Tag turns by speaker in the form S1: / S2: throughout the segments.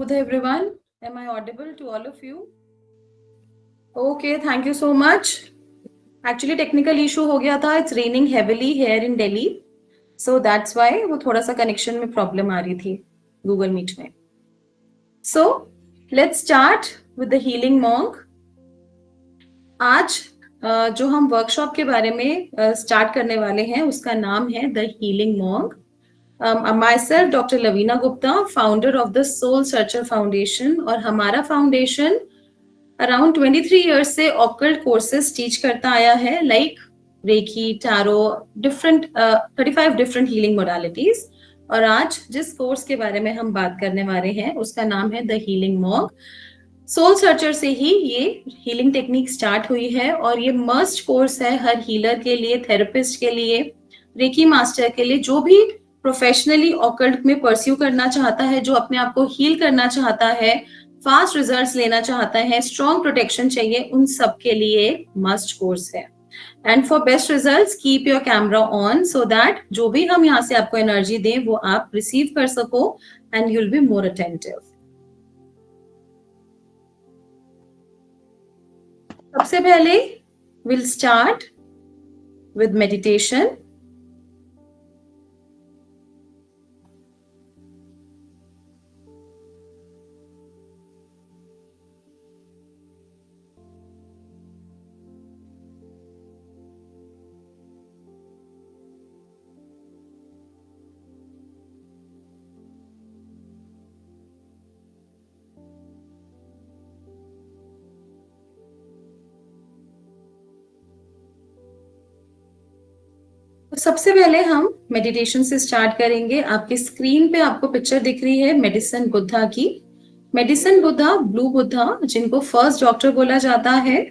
S1: Buddha everyone. Am I audible to all of you? Okay, thank you so much. Actually technical issue हो गया था. It's raining heavily here in Delhi. So that's why वो थोड़ा सा connection में problem आ रही थी Google Meet में. So let's start with the healing monk. आज जो हम वर्कशॉप के बारे में स्टार्ट करने वाले हैं उसका नाम है the healing monk. myself doctor Lavina Gupta, founder of the soul searcher foundation, और हमारा फाउंडेशन अराउंड 23 इयर्स से ऑकल्ट कोर्सेज टीच करता आया है, like reiki, tarot, different 35 different healing modalities. और आज जिस कोर्स के बारे में हम बात करने वाले हैं उसका नाम है the healing monk. Soul searcher से ही ये हीलिंग टेक्निक स्टार्ट हुई है और ये मस्ट कोर्स है हर हीलर के लिए, थेरेपिस्ट के लिए, रेकी मास्टर के लिए, जो भी प्रोफेशनली ऑकल्ट में परस्यू करना चाहता है, जो अपने आप को हील करना चाहता है, फास्ट रिजल्ट्स लेना चाहता है, स्ट्रॉन्ग प्रोटेक्शन चाहिए, उन सब के लिए मस्ट कोर्स है. And for best results keep your camera on so that जो भी हम यहाँ से आपको एनर्जी दें वो आप रिसीव कर सको and you will be more attentive. सबसे पहले we'll start with meditation. तो सबसे पहले हम मेडिटेशन से स्टार्ट करेंगे. आपके स्क्रीन पे आपको पिक्चर दिख रही है मेडिसिन बुद्धा की. मेडिसिन बुद्धा, ब्लू बुद्धा, जिनको फर्स्ट डॉक्टर बोला जाता है,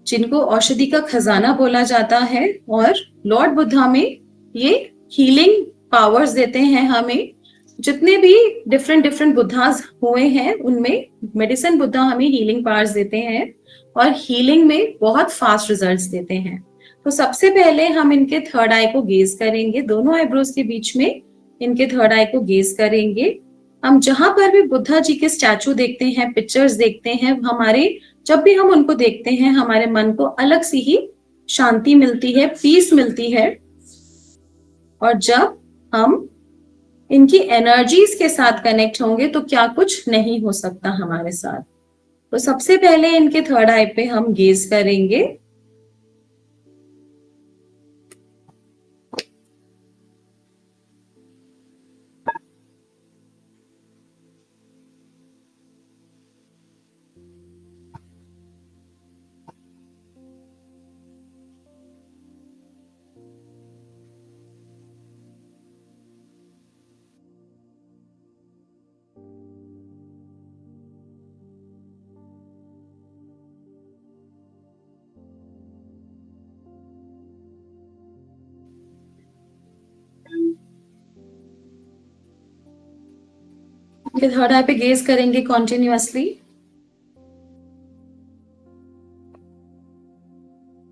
S1: जिनको औषधि का खजाना बोला जाता है, और लॉर्ड बुद्धा में ये हीलिंग पावर्स देते हैं हमें. जितने भी डिफरेंट बुद्धास हुए हैं उनमें मेडिसिन बुद्धा हमें हीलिंग पावर्स देते हैं और हीलिंग में बहुत फास्ट रिजल्ट्स देते हैं. तो सबसे पहले हम इनके थर्ड आई को गेज करेंगे, दोनों आईब्रोज के बीच में इनके थर्ड आई को गेज करेंगे. हम जहां पर भी बुद्धा जी के स्टैचू देखते हैं, पिक्चर्स देखते हैं, हमारे जब भी हम उनको देखते हैं हमारे मन को अलग सी ही शांति मिलती है, पीस मिलती है. और जब हम इनकी एनर्जीज के साथ कनेक्ट होंगे तो क्या कुछ नहीं हो सकता हमारे साथ. तो सबसे पहले इनके थर्ड आई पे हम गेज करेंगे. थर्ड आई पे गेज करेंगे continuously.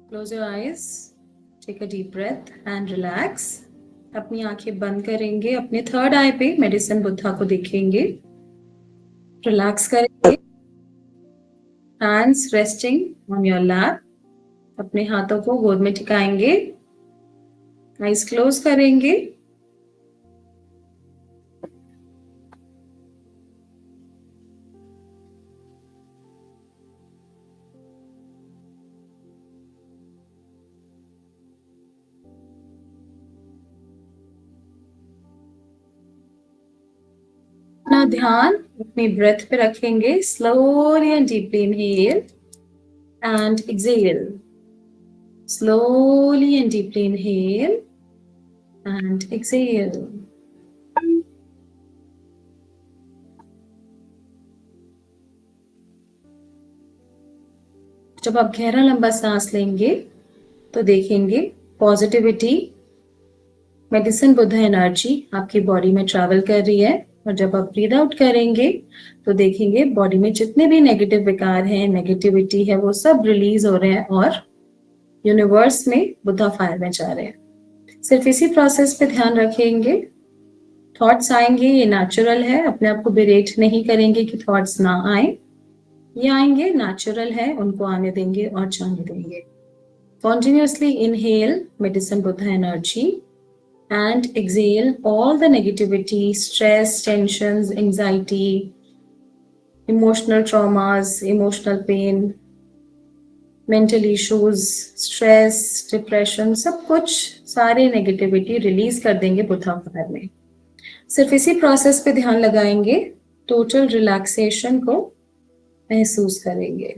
S1: Close your eyes, take a deep breath and relax. अपनी आंखें बंद करेंगे, अपने थर्ड आई पे मेडिसिन बुद्धा को देखेंगे, रिलैक्स करेंगे. Hands resting on your lap. अपने हाथों को गोद में टिकाएंगे, आईज क्लोज करेंगे. अपना ध्यान अपनी ब्रेथ पे रखेंगे. Slowly and deeply inhale and exhale. Slowly and deeply inhale and exhale. जब आप गहरा लंबा सांस लेंगे तो देखेंगे पॉजिटिविटी, मेडिसिन बुद्धा एनर्जी आपकी बॉडी में ट्रैवल कर रही है. और जब आप ब्रीद आउट करेंगे तो देखेंगे बॉडी में जितने भी नेगेटिव विकार हैं, नेगेटिविटी है, वो सब रिलीज हो रहे हैं और यूनिवर्स में बुद्धा फायर में जा रहे हैं. सिर्फ इसी प्रोसेस पे ध्यान रखेंगे. थॉट्स आएंगे, ये नेचुरल है, अपने आप को बिरेट नहीं करेंगे कि थॉट्स ना आए, ये आएंगे, नेचुरल है, उनको आने देंगे और जाने देंगे. Continuously inhale medicine buddha energy and exhale all the negativity, stress, tensions, anxiety, emotional traumas, emotional pain, mental issues, stress, depression, सब कुछ, सारे नेगेटिविटी रिलीज कर देंगे बुद्धा फायर में. सिर्फ इसी प्रोसेस पे ध्यान लगाएंगे, टोटल रिलैक्सेशन को महसूस करेंगे.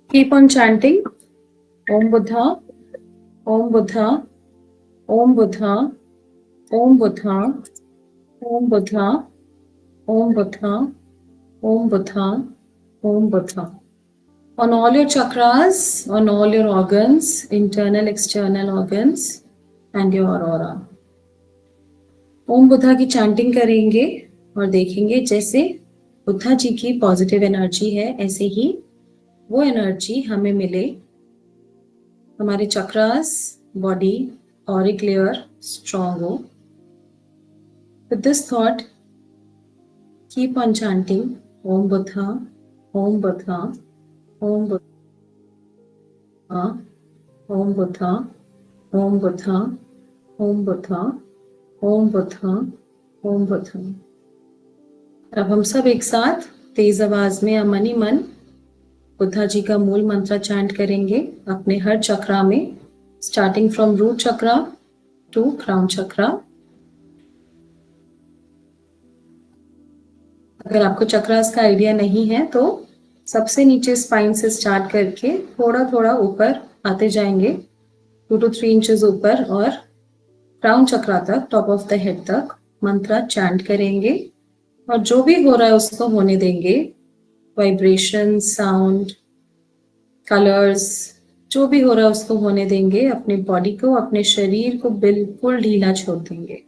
S1: Keep on chanting Om Buddha, Om Buddha, Om Buddha, Om Buddha, Om Buddha, Om Buddha, Om Buddha, Om Buddha. On all your chakras, on all your organs, internal, external organs, and your aura. ओम बुद्धा की chanting करेंगे और देखेंगे जैसे बुद्धा जी की positive energy है, ऐसे ही वो energy हमें मिले, हमारे chakras, body, auric layer strong हो. With this thought keep on chanting Om Buddha, Om Buddha, Om Buddha, Om Buddha, Om Buddha, Om Buddha, Om Buddha, Om Buddha. अब हम सब एक साथ तेज आवाज में या मन ही मन बुद्धा जी का मूल मंत्र चैंट करेंगे अपने हर चक्रा में, starting from root chakra to crown chakra. अगर आपको चक्रास का आइडिया नहीं है तो सबसे नीचे स्पाइन से स्टार्ट करके थोड़ा थोड़ा ऊपर आते जाएंगे, 2 to 3 इंचेस ऊपर, और क्राउन चक्रा तक, टॉप ऑफ द हेड तक मंत्र चैंट करेंगे. और जो भी हो रहा है उसको होने देंगे, वाइब्रेशन, साउंड, कलर्स, जो भी हो रहा है उसको होने देंगे. अपने बॉडी को, अपने शरीर को बिल्कुल ढीला छोड़ देंगे.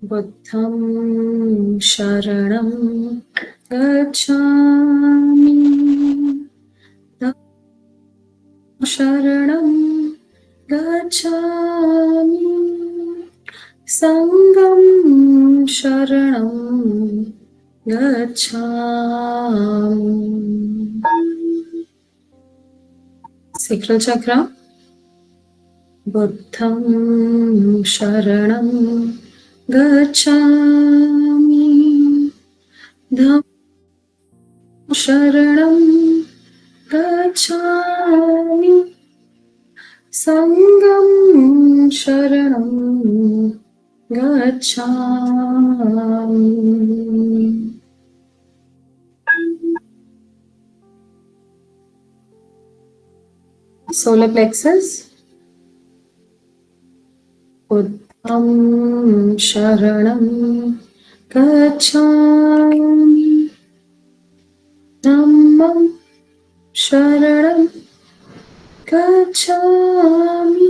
S1: बुद्धं शरणं गच्छामि, धम्मं शरणं गच्छामि, संघं शरणं गच्छामि. Sacral chakra. बुद्धं शरणं गच्छामि, धम्मं शरणं गच्छामि, संघं शरणं गच्छामि. Solar plexus. बुद्धं शरणं गच्छामि, धम्मं शरणं गच्छामि,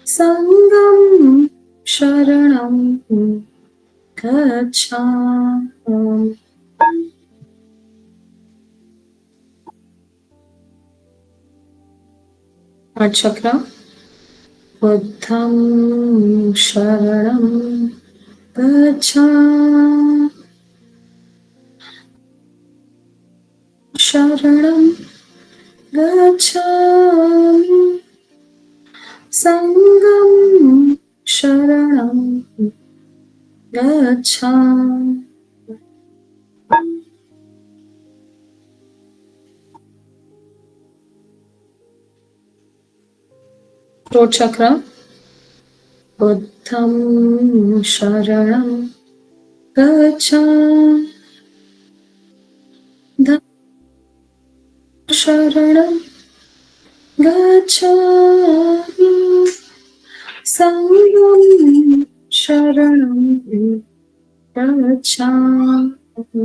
S1: संघं शरणं गच्छामि। Heart chakra. बुद्धं शरणं गच्छामि। शरणं गच्छामि। संगं शरणं गच्छामि। throat chakra. बुद्धं शरणं गच्छामि। शरणं गच्छामि। संगं शरणं गच्छामि।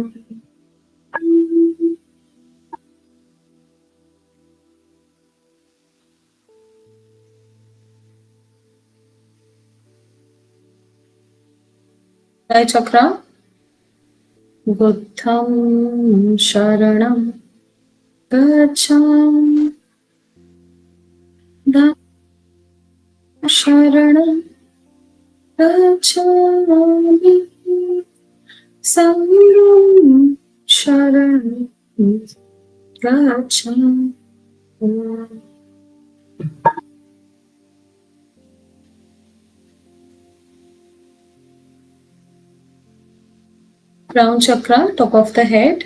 S1: Third chakra. बुद्धं शरणं गच्छामि। शरणं गच्छामि। संगं शरणं गच्छामि। Crown chakra, top of the head.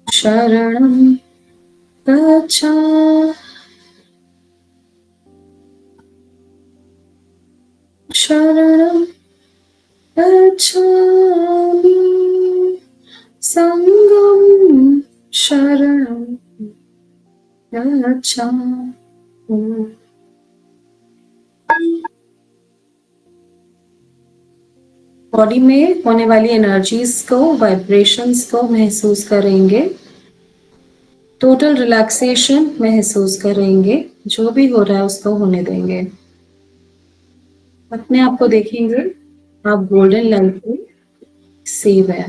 S1: शरणं गच्छामि। शरणं गच्छामि। संगं शरणं गच्छामि। बॉडी में होने वाली एनर्जीज को, वाइब्रेशंस को महसूस करेंगे। टोटल रिलैक्सेशन महसूस करेंगे। जो भी हो रहा है उसको होने देंगे। अपने आप को देखेंगे आप गोल्डन लाइट में सेव है।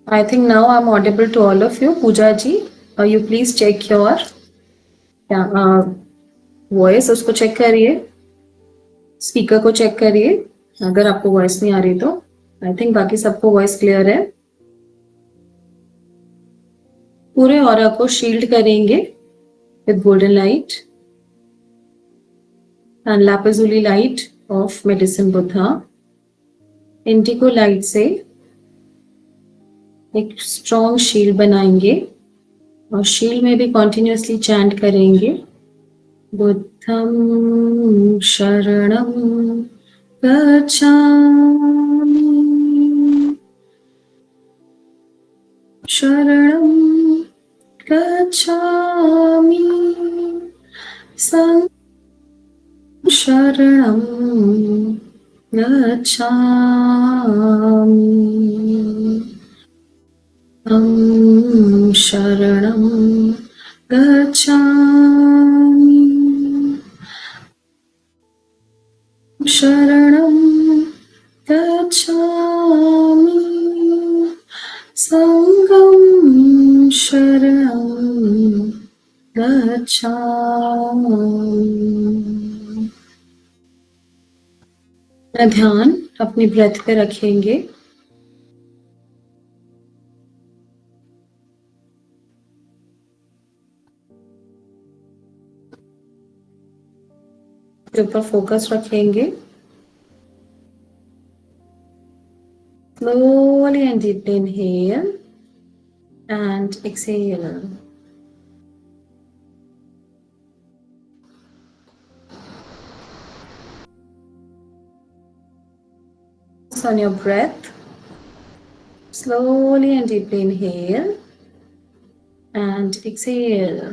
S1: I think now I'm audible to all of you. Pooja ji, you please check your voice, उसको चेक करिए, स्पीकर को चेक करिए। अगर आपको वॉइस नहीं आ रही तो आई थिंक बाकी सबको वॉइस क्लियर है। पूरे ऑरा को शील्ड करेंगे with golden light and lapis lazuli light of medicine Buddha. Indigo light से एक स्ट्रॉन्ग शील्ड बनाएंगे और शील्ड में भी कॉन्टिन्यूसली चैंट करेंगे, बुद्धं शरणं गच्छामि। शरणं गच्छामि। शरणं गच्छामि। शरणं गच्छामि। शरणं गच्छामि। संगं शरणं गच्छामि। ध्यान अपनी ब्रेथ पे रखेंगे। ऊपर फोकस रखेंगे। Slowly and deeply inhale and exhale. On your breath, slowly and deeply inhale and exhale.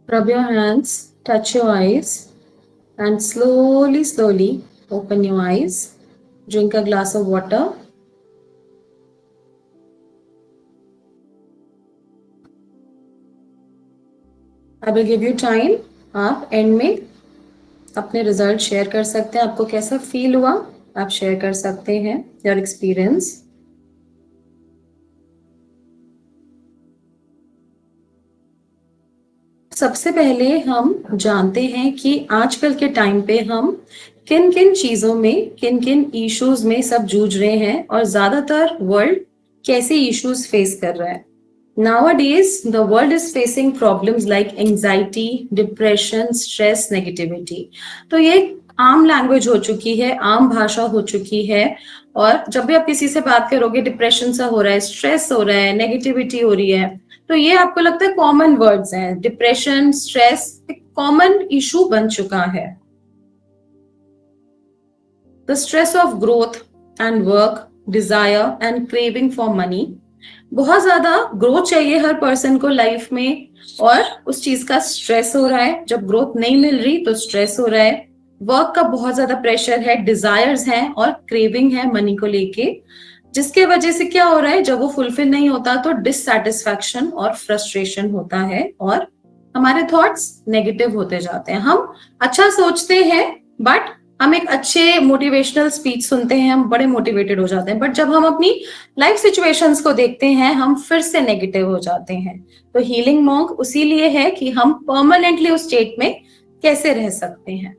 S1: Rub your hands, touch your eyes, and slowly, slowly open your eyes. Drink a glass of water. I will give you time. आप and में अपने result share कर सकते हैं. आपको कैसा feel हुआ आप शेयर कर सकते हैं योर एक्सपीरियंस. सबसे पहले हम जानते हैं कि आजकल के टाइम पे हम किन किन चीजों में किन किन इश्यूज में सब जूझ रहे हैं और ज्यादातर वर्ल्ड कैसे इश्यूज फेस कर रहा है. Nowadays, the world is facing problems like anxiety, depression, stress, negativity. तो ये आम लैंग्वेज हो चुकी है, आम भाषा हो चुकी है. और जब भी आप किसी से बात करोगे, डिप्रेशन सा हो रहा है, स्ट्रेस हो रहा है, नेगेटिविटी हो रही है, तो ये आपको लगता है कॉमन वर्ड्स हैं. डिप्रेशन, स्ट्रेस एक कॉमन इशू बन चुका है. The stress of growth and work, desire and craving for money. बहुत ज्यादा ग्रोथ चाहिए हर पर्सन को लाइफ में और उस चीज का स्ट्रेस हो रहा है. जब ग्रोथ नहीं मिल रही तो स्ट्रेस हो रहा है. वर्क का बहुत ज्यादा प्रेशर है, डिजायर्स हैं और क्रेविंग है मनी को लेके, जिसके वजह से क्या हो रहा है, जब वो फुलफिल नहीं होता तो डिससैटिस्फैक्शन और फ्रस्ट्रेशन होता है और हमारे थॉट्स नेगेटिव होते जाते हैं. हम अच्छा सोचते हैं बट हम एक अच्छे मोटिवेशनल स्पीच सुनते हैं, हम बड़े मोटिवेटेड हो जाते हैं, बट जब हम अपनी लाइफ सिचुएशंस को देखते हैं हम फिर से नेगेटिव हो जाते हैं. तो हीलिंग मॉन्क उसी लिए है कि हम परमानेंटली उस स्टेट में कैसे रह सकते हैं.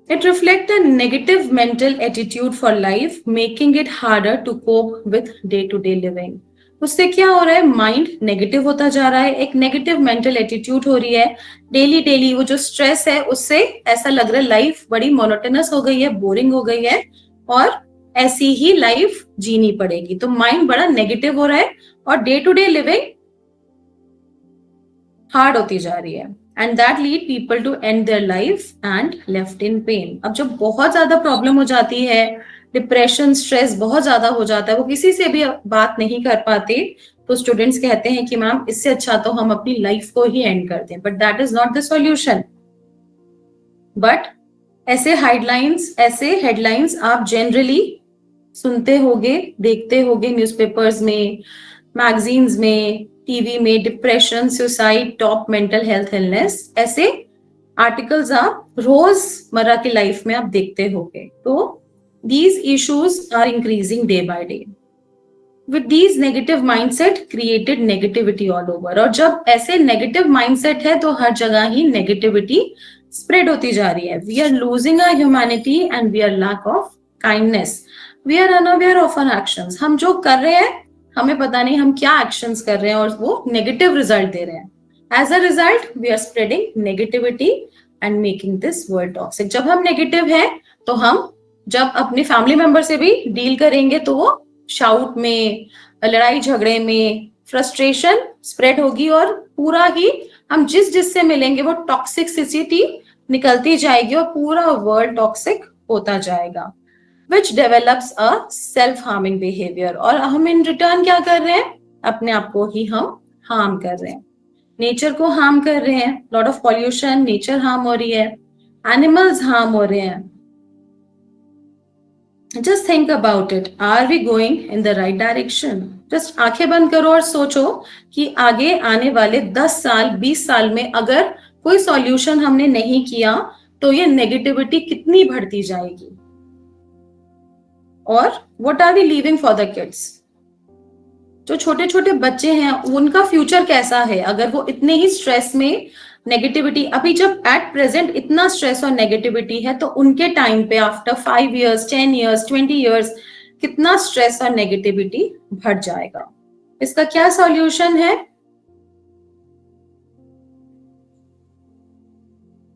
S1: It reflects a negative mental attitude for life, making it harder to cope with day-to-day living. उससे क्या हो रहा है, माइंड नेगेटिव होता जा रहा है, एक नेगेटिव मेंटल एटीट्यूड हो रही है. डेली डेली वो जो स्ट्रेस है उससे ऐसा लग रहा है लाइफ बड़ी मोनोटोनस हो गई है, बोरिंग हो गई है और ऐसी ही लाइफ जीनी पड़ेगी. तो माइंड बड़ा नेगेटिव हो रहा है और day to day living hard होती जा रही है. And that lead people to end their life and left in pain. अब जब बहुत ज्यादा प्रॉब्लम हो जाती है, डिप्रेशन, स्ट्रेस बहुत ज्यादा हो जाता है, वो किसी से भी बात नहीं कर पाते, तो स्टूडेंट्स कहते हैं कि मैम इससे अच्छा तो हम अपनी लाइफ को ही एंड कर दें. But that is not the solution. But ऐसे हेडलाइंस आप जनरली सुनते होगे, देखते होगे न्यूज़पेपर्स में, मैगजीन्स में, टीवी में. Depression, suicide, top mental health illness, ऐसे आर्टिकल्स आप रोजमर्रा की लाइफ में आप देखते होगे. तो these issues are increasing day by day. With these negative mindset created negativity all over. और जब ऐसे negative mindset है तो हर जगह ही negativity spread होती जा रही है. We are losing our humanity and we are lack of kindness. We are unaware of our actions. हम जो कर रहे हैं हमें पता नहीं हम क्या actions कर रहे हैं और वो negative result दे रहे हैं. As a result, we are spreading negativity and making this world toxic. जब हम negative हैं तो हम जब अपने फैमिली मेंबर से भी डील करेंगे तो वो शाउट में, लड़ाई झगड़े में फ्रस्ट्रेशन स्प्रेड होगी और पूरा ही हम जिससे मिलेंगे वो टॉक्सिसिटी निकलती जाएगी और पूरा वर्ल्ड टॉक्सिक होता जाएगा. Which develops a self harming behaviour. और हम इन रिटर्न क्या कर रहे हैं, अपने आप को ही हम हार्म कर रहे हैं, नेचर को हार्म कर रहे हैं. Lot of pollution, nature harm हो रही है, एनिमल्स हार्म हो रहे हैं. Just think about it. Are we going in the right direction? Just आंखें बंद करो और सोचो कि आगे आने वाले 10 साल, 20 साल में अगर कोई सॉल्यूशन हमने नहीं किया तो ये नेगेटिविटी कितनी बढ़ती जाएगी. और what are we leaving for the kids? जो छोटे छोटे बच्चे हैं उनका फ्यूचर कैसा है अगर वो इतने ही स्ट्रेस में, नेगेटिविटी. अभी जब एट प्रेजेंट इतना स्ट्रेस और नेगेटिविटी है तो उनके टाइम पे आफ्टर 5 years, 10 years, 20 years कितना स्ट्रेस और नेगेटिविटी बढ़ जाएगा. इसका क्या सॉल्यूशन है?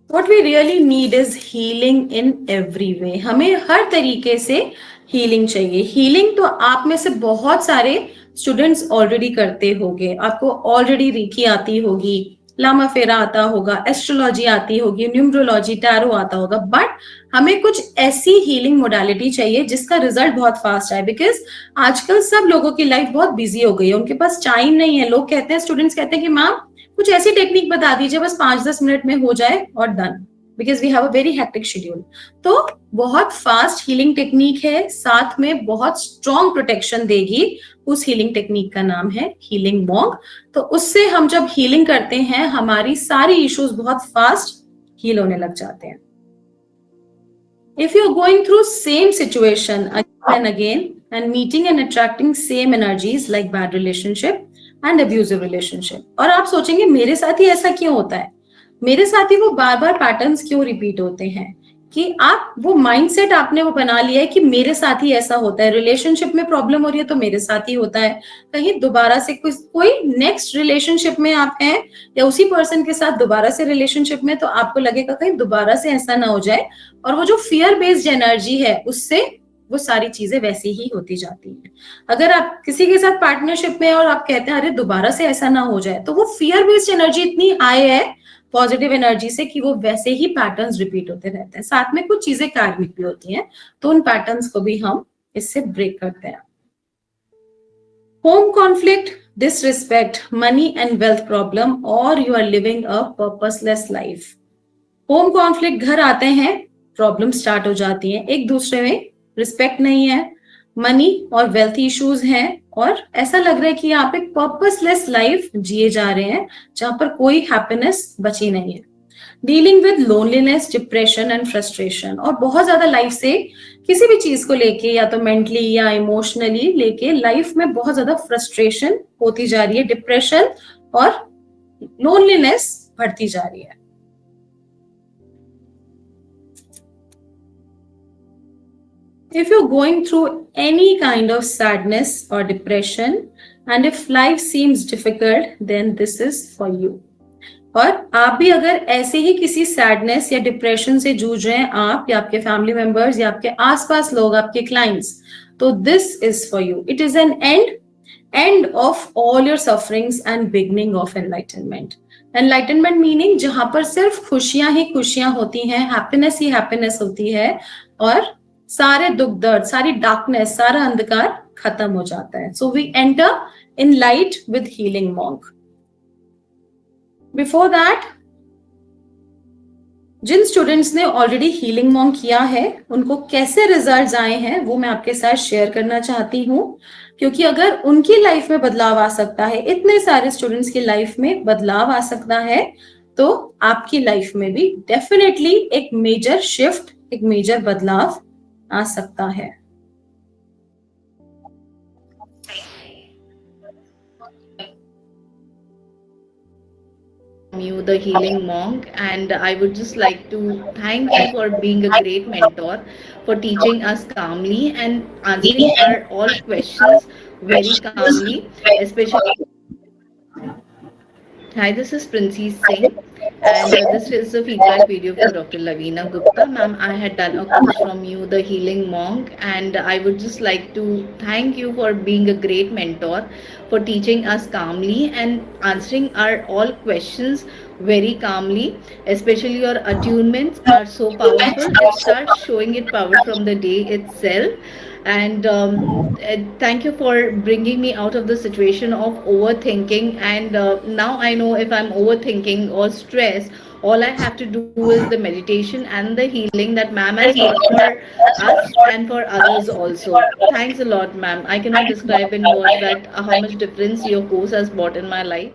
S1: What we really need is healing in every way. हमें हर तरीके से हीलिंग चाहिए. हीलिंग तो आप में से बहुत सारे स्टूडेंट्स ऑलरेडी करते होंगे. आपको ऑलरेडी रीकी आती होगी, लामा फेरा आता होगा, एस्ट्रोलॉजी आती होगी, न्यूमरोलॉजी, टैरो आता होगा. बट हमें कुछ ऐसी हीलिंग मोडालिटी चाहिए जिसका रिजल्ट बहुत फास्ट आए. बिकॉज आजकल सब लोगों की लाइफ बहुत बिजी हो गई है, उनके पास टाइम नहीं है. लोग कहते हैं, स्टूडेंट्स कहते हैं कि मैम कुछ ऐसी टेक्निक बता दीजिए बस 5-10 मिनट में हो जाए और done, because we have a very hectic schedule. तो बहुत फास्ट हीलिंग टेक्निक है, साथ में बहुत स्ट्रॉन्ग प्रोटेक्शन देगी। उस हीलिंग टेक्निक का नाम है हीलिंग मॉन्ग। तो उससे हम जब हीलिंग करते हैं हमारी सारी इश्यूज बहुत फास्ट हील होने लग जाते हैं। If you're going through same situation again and again and meeting and attracting same energies like bad relationship and abusive relationship, और आप सोचेंगे मेरे साथ ही ऐसा क्यों होता है, मेरे साथ ही वो बार बार पैटर्न्स क्यों रिपीट होते हैं, कि आप वो माइंडसेट आपने वो बना लिया है कि मेरे साथ ही ऐसा होता है, रिलेशनशिप में प्रॉब्लम हो रही है तो मेरे साथ ही होता है, कहीं दोबारा से कोई नेक्स्ट रिलेशनशिप में आप हैं या उसी पर्सन के साथ दोबारा से रिलेशनशिप में, तो आपको लगेगा कहीं दोबारा से ऐसा ना हो जाए, और वो जो फियर बेस्ड एनर्जी है उससे वो सारी चीजें वैसी ही होती जाती हैं। अगर आप किसी के साथ पार्टनरशिप में और आप कहते हैं अरे दोबारा से ऐसा ना हो जाए, तो वो फियर बेस्ड एनर्जी इतनी हाई है पॉजिटिव एनर्जी से कि वो वैसे ही पैटर्न्स रिपीट होते रहते हैं। साथ में कुछ चीजें कार्मिक भी होती हैं, तो उन पैटर्न्स को भी हम इससे ब्रेक करते हैं। Home conflict, disrespect, money and wealth problem, or you are living a purposeless life. Home conflict, घर आते हैं प्रॉब्लम स्टार्ट हो जाती है, एक दूसरे में रिस्पेक्ट नहीं है, मनी और वेल्थ इश्यूज हैं, और ऐसा लग रहा है कि आप एक पर्पसलेस लाइफ जिए जा रहे हैं जहां पर कोई हैप्पीनेस बची नहीं है। Dealing with loneliness, depression and frustration, और बहुत ज्यादा लाइफ से किसी भी चीज को लेके या तो मेंटली या इमोशनली लेके लाइफ में बहुत ज्यादा फ्रस्ट्रेशन होती जा रही है, डिप्रेशन और लोनलीनेस बढ़ती जा रही है। If you're going through any kind of sadness or depression, and if life seems difficult, then this is for you. और आप भी अगर ऐसे ही किसी सैडनेस या डिप्रेशन से जूझ रहे हैं, आप या आपके फैमिली मेंबर्स या आपके आसपास लोग, आपके क्लाइंट्स, तो this is for you. It is an end of all your sufferings and beginning of enlightenment. Enlightenment meaning जहां पर सिर्फ खुशियां ही खुशियां होती हैं, हैप्पीनेस ही हैप्पीनेस होती है, और सारे दुख दर्द, सारी डार्कनेस, सारा अंधकार खत्म हो जाता है। So we enter in light with healing monk. Before that, जिन स्टूडेंट्स ने ऑलरेडी हीलिंग मॉन्क किया है उनको कैसे रिजल्ट्स आए हैं वो मैं आपके साथ शेयर करना चाहती हूँ, क्योंकि अगर उनकी लाइफ में बदलाव आ सकता है, इतने सारे स्टूडेंट्स की लाइफ में बदलाव आ सकता है, तो आपकी लाइफ में भी डेफिनेटली एक मेजर शिफ्ट, एक मेजर बदलाव आ सकता है।
S2: You, the healing monk, and I would just like to thank you for being a great mentor, for teaching us calmly and answering our all questions very calmly, especially. Hi, this is Princess Singh, and this is a feedback video for Dr. Lavina Gupta. Ma'am, I had done a course from you, The Healing Monk, and I would just like to thank you for being a great mentor, for teaching us calmly and answering our all questions very calmly. Especially your attunements are so powerful. It starts showing it power from the day itself. And thank you for bringing me out of the situation of overthinking. And now I know if I'm overthinking or stressed, all I have to do is the meditation and the healing that ma'am has taught for us and for others also. Thanks a lot, ma'am. I cannot describe in words that how much difference your course has brought in my life.